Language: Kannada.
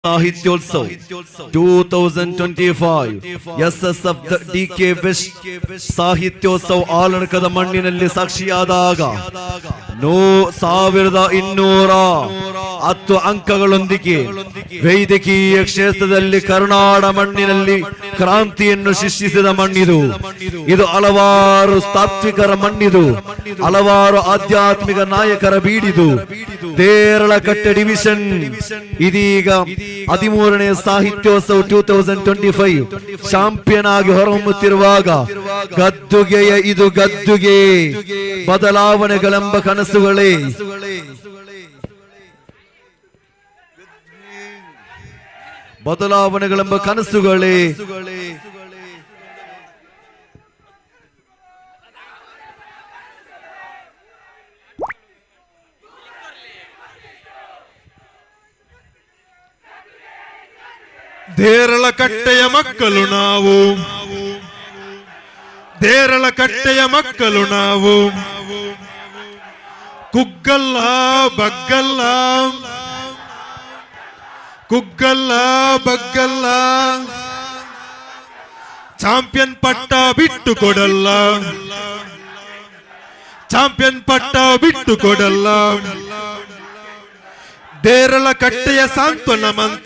ಸಾಹಿತ್ಯೋತ್ಸವ 2025 SSF DK West ಸಾಹಿತ್ಯೋತ್ಸವ ಆಲಣಕದ ಮಣ್ಣಿನಲ್ಲಿ ಸಾಕ್ಷಿಯಾದಾಗ 1210 ಅಂಕಗಳೊಂದಿಗೆ ವೈದ್ಯಕೀಯ ಕ್ಷೇತ್ರದಲ್ಲಿ ಕರ್ನಾಟಕ ಮಣ್ಣಿನಲ್ಲಿ ಕ್ರಾಂತಿಯನ್ನು ಸೃಷ್ಟಿಸಿದ ಮಣ್ಣಿದು. ಇದು ಹಲವಾರು ತಾತ್ವಿಕರ ಮಣ್ಣಿದು, ಹಲವಾರು ಆಧ್ಯಾತ್ಮಿಕ ನಾಯಕರ ಬೀಡಿದು. ದೇರಳಕಟ್ಟೆ ಡಿವಿಷನ್ ಇದೀಗ 13ನೇ ಸಾಹಿತ್ಯೋತ್ಸವ 2025 ಚಾಂಪಿಯನ್ ಆಗಿ ಹೊರಹೊಮ್ಮುತ್ತಿರುವಾಗ ಗದ್ದುಗೆಯ ಇದು ಗದ್ದುಗೆ ಬದಲಾವಣೆಗಳೆಂಬ ಕನಸುಗಳೇ ಬದಲಾವಣೆಗಳೆಂಬ ಕನಸುಗಳೇ ದೇರಳಕಟ್ಟೆಯ ಮಕ್ಕಳು ನಾವು, ದೇರಳಕಟ್ಟೆಯ ಮಕ್ಕಳು ನಾವು, ಕುಗ್ಗಲ್ಲ ಬಗ್ಗಲ್ಲ, ಕುಗ್ಗಲ್ಲ ಬಗ್ಗಲ್ಲ, ಚಾಂಪಿಯನ್ ಪಟ್ಟ ಬಿಟ್ಟು ಕೊಡಲ್ಲ, ಚಾಂಪಿಯನ್ ಪಟ್ಟ ಬಿಟ್ಟು ಕೊಡಲ್ಲ. ದೇರಳಕಟ್ಟೆಯ ಸಾಂತ್ವನ ಮಂತ್ರ